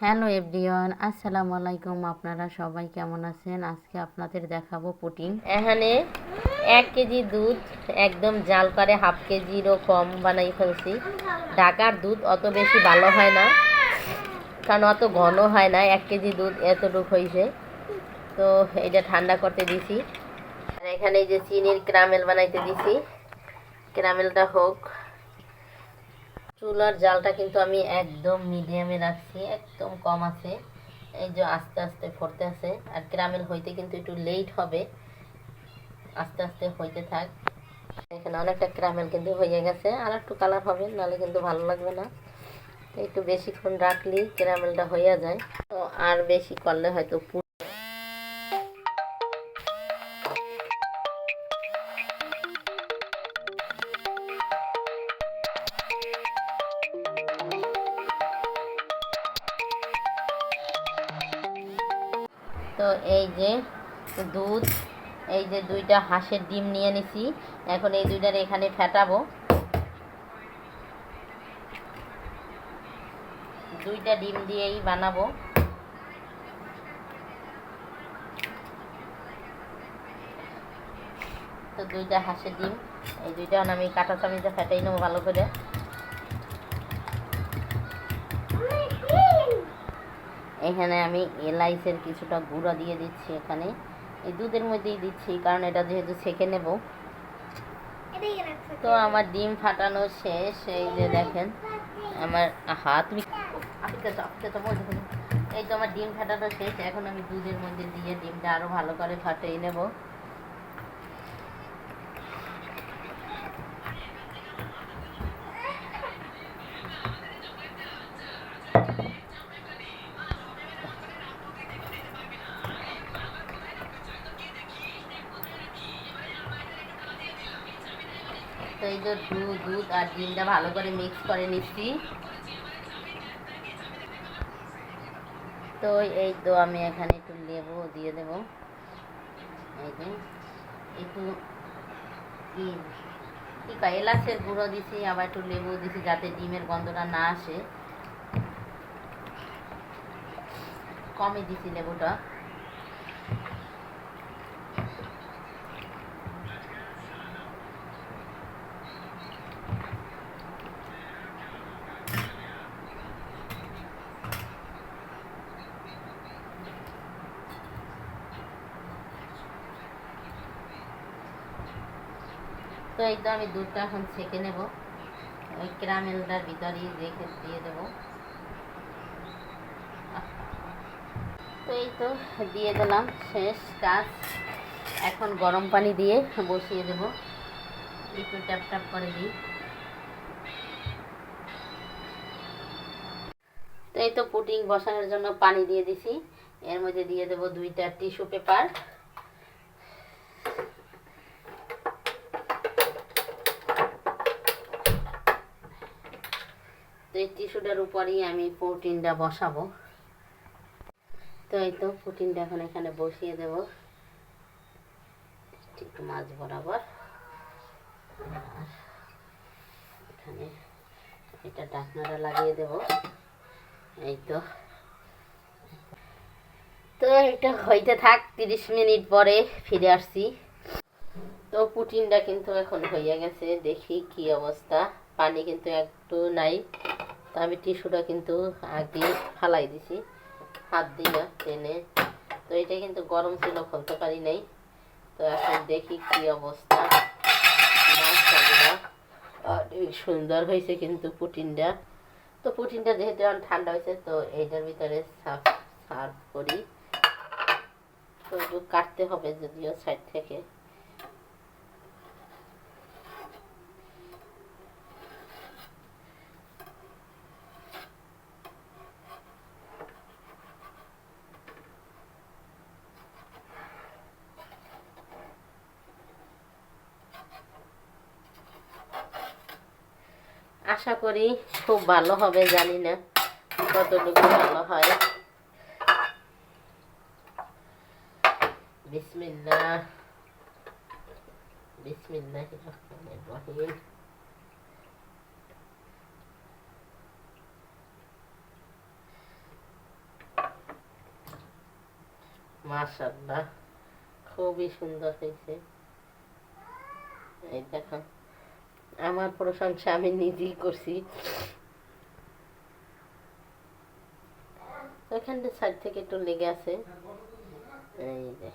Hello everyone, আসসালামু আলাইকুম। আপনারা সবাই কেমন আছেন? আজকে আপনাদের দেখাবো পুডিং। এখানে 1 কেজি দুধ একদম জাল করে হাফ কেজিরও কম বানাই ফেলছি। ঢাকার দুধ অত বেশি ভালো হয় না, কারণ অত ঘন হয় না। 1 কেজি দুধ এতটুকু হয়েছে, তো এটা ঠান্ডা করতে দিছি। আর এখানে এই যে চিনির ক্যারামেল বানাইতে দিছি, ক্যারামেলটা হোক। চুলার জালটা কিন্তু আমি একদম মিডিয়ামে রাখছি, একদম কম আছে। এই যে আস্তে আস্তে ফুটতে আছে, আর ক্যারামেল হইতে কিন্তু একটু লেট হবে, আস্তে আস্তে হইতে থাক। এখানে অনেকটা ক্যারামেল কিন্তু হয়ে গেছে, আর একটু কালার হবে, নাহলে কিন্তু ভালো লাগবে না। তো একটু বেশিক্ষণ রাখলেই ক্যারামেলটা হয়ে যায়, তো আর বেশি করলে হয়তো তো এই যে দুধ, এই যে 2টা হাঁসের ডিম নিয়ে নিছি। এখন এই 2টার এখানে ফেটাবো। 2টা ডিম দিয়েই বানাবো। তো 2টা হাঁসের ডিম, এই 2টা আমি কাঁটা চামচে ফেটাই নেবো ভালো করে। এখানে আমি এলাইচের কিছুটা গুঁড়া দিয়ে দিচ্ছি, এখানে এই দুধের মধ্যেই দিচ্ছি, কারণ এটা যেহেতু ছেঁকে নেব। তো আমার ডিম ফাটানো শেষ। এই যে দেখেন আমার হাত, এই তো আমার ডিম ফাটানো শেষ। এখন আমি দুধের মধ্যে দিয়ে ডিমটা আরো ভালো করে ফাটিয়ে নেব। তো এই যে দুধ আর ডিমটা ভালো করে মিক্স করে নিচ্ছি। তো এই তো আমি এখানে একটু লেবু দিয়ে দেব। এই যে একটু কি কয় এলাচের গুঁড়ো দিছি, আবার একটু লেবু দিছি, যাতে ডিমের গন্ধটা না আসে। কমই দিছি লেবুটা। তো এই তো আমি দুধটা এখন ছেঁকে নেব, ওই ক্যারামেলটার ভিতরেই রেখে দিয়ে দেবো। তো এই তো দিয়ে দিলাম, শেষ কাজ। এখন গরম পানি দিয়ে বসিয়ে দেব, একটু ট্যাপ ট্যাপ করে দিই। তো এই তো পুডিং বসানোর জন্য পানি দিয়ে দিছি, এর মধ্যে দিয়ে দেব 2টা টিস্যু পেপার। তো এই টিস্যুটার উপরেই আমি পুডিংটা বসাবো। তো এই তো পুডিংটা এখন এখানে বসিয়ে দেব, একটু মাছ বরাবর। আর এখানে এটা ঢাকনাটা লাগিয়ে দেব। এই তো তো এটা হইতে থাক, 30 মিনিট পরে ফিরে আসছি। তো পুটিনটা কিন্তু এখন হয়ে গেছে, দেখি কি অবস্থা। পানি কিন্তু একটু নাই, তো আমি টিস্যুটা কিন্তু আগে ফালাই দিছি হাত দিয়ে টেনে। তো এটা কিন্তু গরম ছিল, খুলতে পারি নাই। তো এখন দেখি কি অবস্থা। মাশাআল্লাহ, অনেক সুন্দর হয়েছে কিন্তু পুটিনটা। তো পুটিনটা যেহেতু এখন ঠান্ডা হয়েছে, তো এইটার ভিতরে সার্ভ করি। তো একটু কাটতে হবে যদিও সাইড থেকে। আশা করি খুব ভালো হবে, জানি না কতটুকু ভালো হয়। বিসমিল্লাহ, বিসমিল্লাহির রহমানির রহিম। মাশাআল্লাহ, খুবই সুন্দর হয়েছে। এই দেখো, আমার প্রশংসা আমি নিজেই করছি। এখানটা সাইড থেকে একটু লেগে আছে, এই যে